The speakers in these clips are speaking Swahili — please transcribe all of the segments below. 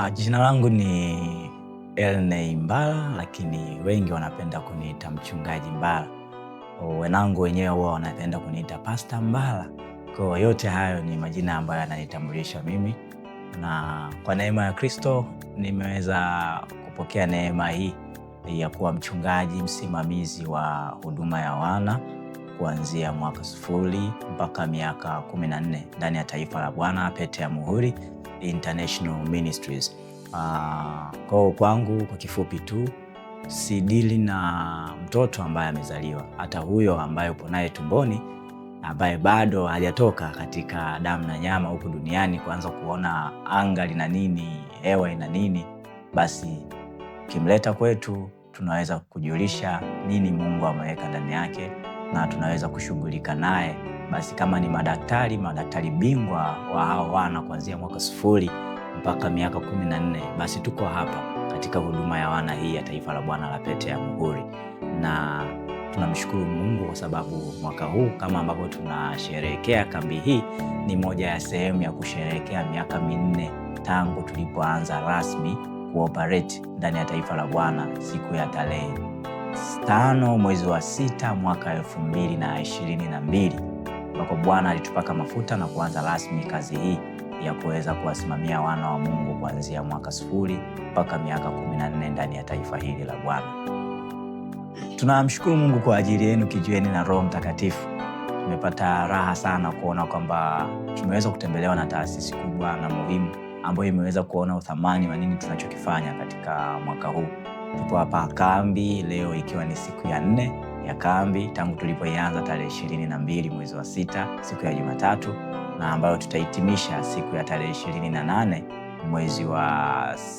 Jina langu ni Elney Mbala, lakini wengi wanapenda kuniita mchungaji Mbala. Wenangu wenyewe huwa wanapenda kuniita Pastor Mbala. Kwa yote hayo ni majina ambayo yananitambulisha mimi, na kwa neema ya Kristo nimeweza kupokea neema hii ya kuwa mchungaji msimamizi wa huduma ya wana kuanzia mwaka 0 mpaka miaka 14 ndani ya taifa la Bwana Pete ya Muhuri International Ministries. Kwangu kwa kifupi tu, sidili na mtoto ambaye amezaliwa, hata huyo ambaye upo naye tumboni ambaye bado hajatoka katika damu na nyama huku duniani kuanza kuona anga lina nini, hewa ina nini, basi kimleta kwetu tunaweza kujulisha nini Mungu ameweka ndani yake na tunaweza kushughulika naye. Basi kama ni madaktari bingwa wa hao wana kuanzia mwaka 0 mpaka miaka 14, basi tuko hapa katika huduma ya wana hii ya taifa la Bwana la Pete ya Muhuri. Na tunamshukuru Mungu kwa sababu mwaka huu kama ambavyo tunasherehekea kambi hii, ni moja ya sehemu ya kusherehekea miaka 4 tangu tulipoanza rasmi kuoperate ndani ya taifa la Bwana siku ya tarehe 5 mwezi wa 6 mwaka 2022, ambako Bwana alitupaka mafuta na kuanza rasmi kazi hii ya kuweza kuwasimamia wana wa Mungu kuanzia mwaka 0 mpaka miaka 14 ndani ya taifa hili la Bwana. Tunamshukuru Mungu kwa ajili yenu kijueni na Roho Mtakatifu. Tumepata raha sana kuona kwamba tumeweza kutembelewa na taasisi kubwa na muhimu ambayo imeweza kuona uthamani wa nini tunachokifanya katika mwaka huu. Tupo hapa kambi leo ikiwa ni siku ya 4 ya kambi tangu tulipoanza tarehe 22 mwezi wa 6 siku ya Jumatatu, na ambayo tutahitimisha siku ya tarehe 28 mwezi wa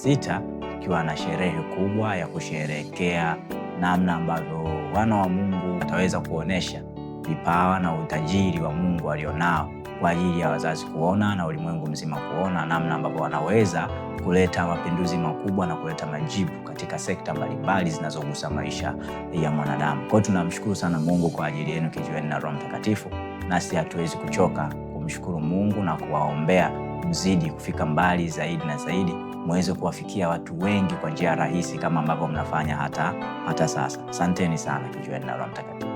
6 tukiwa na sherehe kubwa ya kusherehekea namna ambavyo wana wa Mungu wataweza kuonesha vipawa na utajiri wa Mungu alionao kwa ajili ya wazazi kuona na ulimwengu mzima kuona namna ambavyo wanaweza kuleta mapinduzi makubwa na kuleta majibu katika sekta mbalimbali zinazogusa maisha ya mwanadamu. Kwa hiyo tunamshukuru sana Mungu kwa ajili yenu kijueni na Roho Mtakatifu, nasi hatuwezi kuchoka kumshukuru Mungu na kuwaombea mzidi kufika mbali zaidi na zaidi, muweze kuwafikia watu wengi kwa njia rahisi kama ambavyo mnafanya hata sasa. Asanteni sana kijueni na Roho Mtakatifu.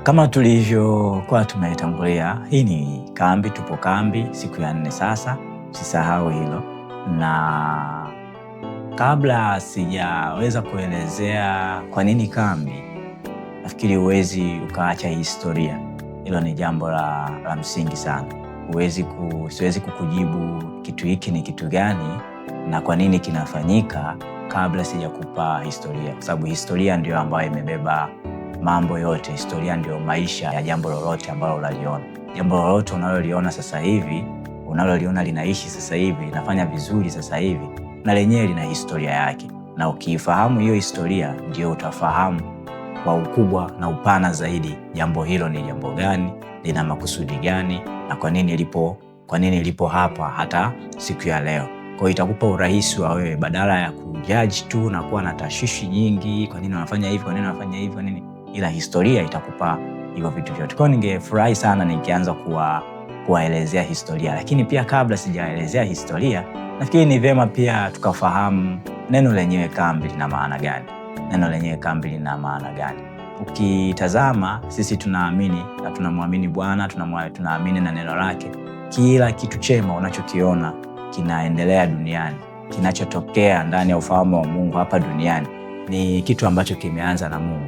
Kama tulivyokuwa tumetangulia, hii ni kambi, tupo kambi siku ya 4 sasa, usisahau hilo. Na kabla sijaweza kuelezea kwa nini kambi, nafikiri uwezi ukaacha historia. Hilo ni jambo la msingi sana. Siwezi kukujibu kitu hiki ni kitu gani na kwa nini kinafanyika kabla sijakupa historia, kwa sababu historia ndio ambayo imebeba mambo yote. Historia ndio maisha ya jambo lolote ambalo unaliona. Jambo lolote unaloliona sasa hivi, unaloliona linaishi sasa hivi, linafanya vizuri sasa hivi, na lenyewe lina historia yake. Na ukifahamu hiyo historia, ndio utafahamu kwa ukubwa na upana zaidi jambo hilo ni jambo gani, lina makusudi gani, na kwa nini lipo hapa hata siku ya leo. Kwa hiyo itakupa urahisi wa wewe, badala ya kujudge tu na kuwa na tashwishi nyingi, kwa nini wanafanya hivi, kwa nini wanafanya hivi, kwa nini, ila historia itakupa hivyo vitu vyote. Kwa hiyo ningefurahi sana nikianza kuwaelezea historia, lakini pia kabla sijaelezea historia, nafikiri ni vyema pia tukafahamu neno lenyewe kambi lina maana gani. Neno lenyewe kambi lina maana gani? Ukitazama, sisi tunaamini na tunamwamini Bwana, tunaamini na neno lake. Kila kitu chema unachokiona kinaendelea duniani, kinachotokea ndani ya ufalme wa Mungu hapa duniani, ni kitu ambacho kimeanza na Mungu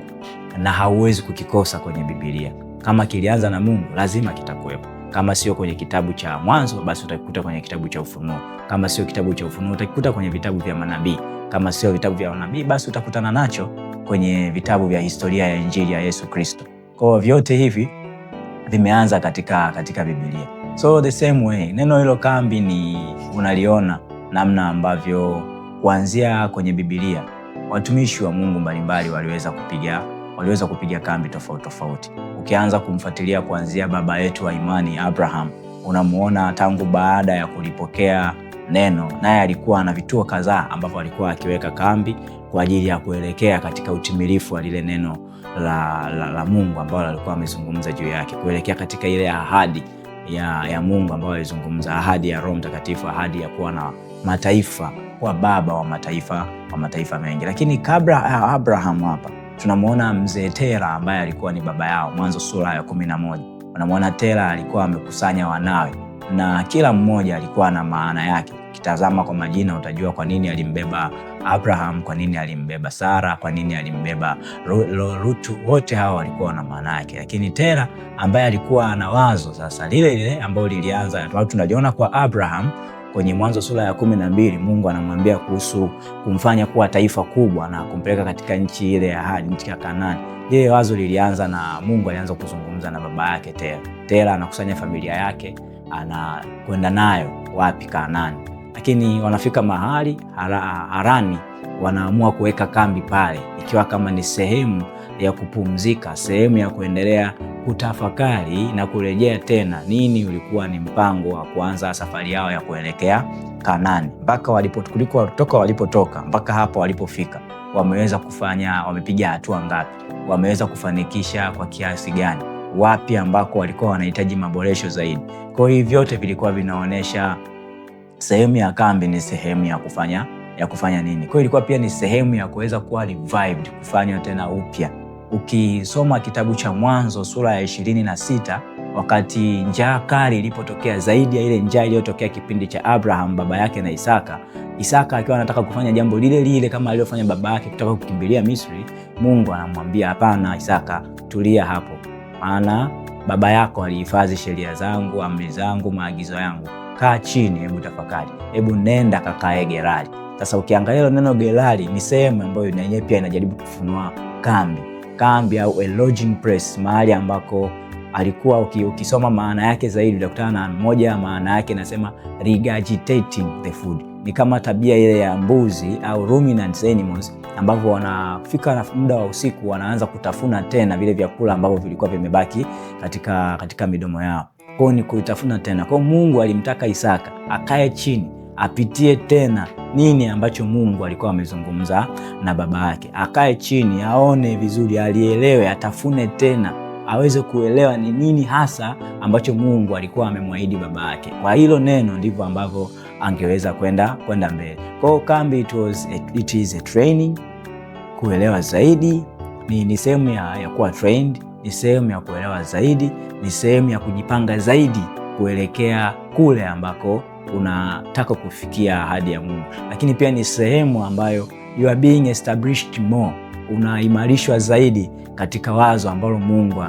na hauwezi kukikosa kwenye Biblia. Kama kilianza na Mungu, lazima kitakuwepo. Kama sio kwenye kitabu cha Mwanzo, basi utakikuta kwenye kitabu cha Ufunuo. Kama sio kitabu cha Ufunuo, utakikuta kwenye vitabu vya manabii. Kama sio vitabu vya manabii, basi utakutana nacho kwenye vitabu vya historia ya Injili ya Yesu Kristo. Kwa hiyo vyote hivi vimeanza katika Biblia. So the same way, neno hilo kambi ni unaliona namna ambavyo kuanzia kwenye Biblia watumishi wa Mungu mbalimbali waliweza kupiga kambi tofauti. Ukianza kumfuatilia kuanzia baba yetu wa imani Abraham, unamuona tangu baada ya kulipokea neno, naye alikuwa na vituo kadhaa ambavyo alikuwa akiweka kambi kwa ajili ya kuelekea katika utimilifu wa lile neno la Mungu ambalo alikuwa amezungumza juu yake, kuelekea katika ile ahadi ya Mungu ambayo alizungumza, ahadi ya Roho Mtakatifu, ahadi ya kuwa na mataifa, kuwa baba wa mataifa mengi. Lakini kabla ya Abraham hapa tunamuona mzee Tera ambaye alikuwa ni baba yao. Mwanzo sura ya 11 unamuona Tera alikuwa amekusanya wanawe na kila mmoja alikuwa na maana yake. Kitazama kwa majina utajua kwa nini alimbeba Abraham, kwa nini alimbeba Sara, kwa nini alimbeba Rutu. Wote hao walikuwa na maana yake. Lakini Tera ambaye alikuwa na wazo sasa lile ambalo lilianza tunajiona kwa Abraham kwenye Mwanzo sura ya 12, Mungu anamwambia kuhusu kumfanya kuwa taifa kubwa na kumpeleka katika nchi ile ya ahadi, nchi ya Kanaani. Ile wazo lilianza na Mungu alianza kuzungumza na baba yake Tera. Tera anakusanya familia yake, anakwenda nayo wapi? Kanaani. Lakini wanafika mahali Harani, wanaamua kuweka kambi pale, ikiwa kama ni sehemu ya kupumzika, sehemu ya kuendelea kutafakari na kurejea tena nini ulikuwa ni mpango wa kuanza safari yao ya kuelekea Kanaani. Mpaka walipotoka mpaka hapo walipofika, wameweza wamepiga hatua ngapi? Wameweza kufanikisha kwa kiasi gani? Wapi ambako walikuwa wanahitaji maboresho zaidi? Kwa hiyo vyote vilikuwa vinaonyesha sehemu ya kambi ni sehemu ya kufanya nini. Kwa hiyo ilikuwa pia ni sehemu ya kuweza kuwa revived, kufanywa tena upya. Ukisoma kitabu cha Mwanzo sura ya 26, wakati njaa kali ilipotokea, zaidi ya ile njaa iliyotokea kipindi cha Abraham baba yake na Isaka akiwa anataka kufanya jambo lile kama aliyofanya baba yake, kutoka kukimbilia Misri, Mungu anamwambia hapana, Isaka, tulia hapo, maana baba yako alihifadhi sheria zangu, amri zangu, maagizo yangu. Kaa chini, hebu tafakari, hebu nenda kakae Gerari. Sasa ukiangalia neno Gerari ni sehemu ambayo yenyewe pia inajaribu kufunua kambi au a lodging place, mahali ambako alikuwa. Ukisoma maana yake zaidi utakutana na moja ya maana yake inasema regurgitating the food. Ni kama tabia ile ya mbuzi au ruminant animals ambavyo wanafika na muda wa usiku wanaanza kutafuna tena vile vyakula ambavyo vilikuwa vimebaki katika midomo yao. Kwa ni kuitafuna tena. Kwa Mungu alimtaka Isaka akae chini, apitie tena nini ambacho Mungu alikuwa amezungumza na baba yake. Akae chini, aone vizuri, alielewe, atafune tena, aweze kuelewa ni nini hasa ambacho Mungu alikuwa amemwahidi baba yake. Kwa hilo neno ndivyo ambavyo angeweza kwenda mbele. Kwa kambi it is a training, kuelewa zaidi, ni sehemu ya kuwa trained, ni sehemu ya kuelewa zaidi, ni sehemu ya kujipanga zaidi kuelekea kule ambako unataka kufikia ahadi ya Mungu. Lakini pia ni sehemu ambayo you are being established more, unaimarishwa zaidi katika wazo ambalo Mungu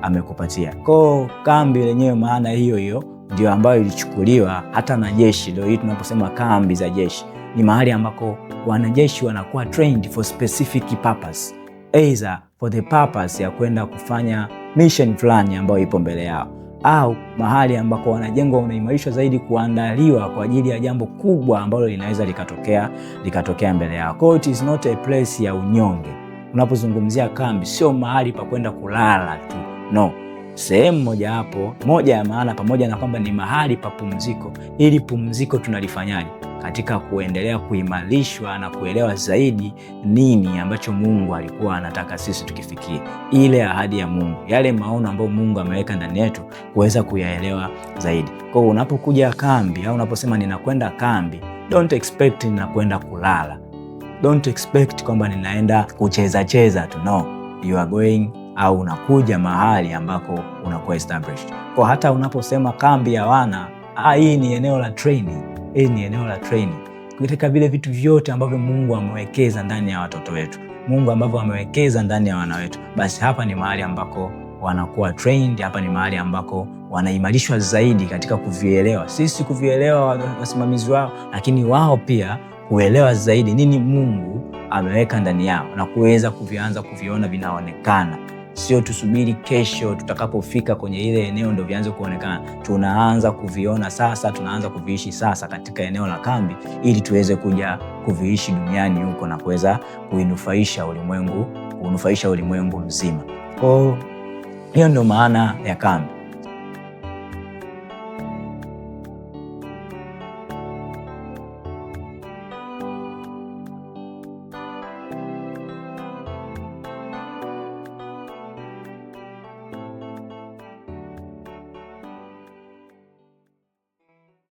amekupatia. Kwa kambi lenyewe maana hiyo ndio ambayo ilichukuliwa hata na jeshi. Leo hii tunaposema kambi za jeshi, ni mahali ambako wanajeshi wanakuwa trained for specific purpose, either for the purpose ya kwenda kufanya mission fulani ambayo ipo mbele yao, au mahali ambako wanajengwa unaimarishwa zaidi kuandaliwa kwa ajili ya jambo kubwa ambalo linaweza likatokea mbele yao. So it is not a place ya unyonge. Unapozungumzia kambi, sio mahali pa kwenda kulala tu, no. Sehemu moja ya maana, pamoja na kwamba ni mahali pa pumziko. Ili pumziko tunalifanyaje? Katika kuendelea kuimarishwa na kuelewa zaidi nini ambacho Mungu alikuwa anataka sisi tukifikie, ile ahadi ya Mungu, yale maono ambayo Mungu ameweka ndani yetu, kuweza kuyaelewa zaidi. Kwa hiyo unapokuja kambi au unaposema ninakwenda kambi, don't expect ninakwenda kulala, don't expect kwamba ninaenda kucheza tu, no. You are going au unakuja mahali ambako unakuwa established. Kwa hata unaposema kambi ya wana, hii ni eneo la training. Hii ni eneo la training katika vile vitu vyote ambavyo Mungu amewekeza ndani ya watoto wetu, Mungu ambavyo amewekeza ndani ya wana wetu. Basi hapa ni mahali ambako wanakuwa trained, hapa ni mahali ambako wanaimarishwa zaidi katika kuvielewa, sisi kuvielewa wasimamizi wao, lakini wao pia kuelewa zaidi nini Mungu ameweka ndani yao na kuweza kuviona vinaonekana. Sio tusubiri kesho tutakapofika kwenye ile eneo ndio vianze kuonekana. Tunaanza kuviona sasa, tunaanza kuviishi sasa katika eneo la kambi, ili tuweze kuja kuviishi duniani huko na kuweza kunufaisha ulimwengu mzima. Kwa hiyo ndio maana ya kambi.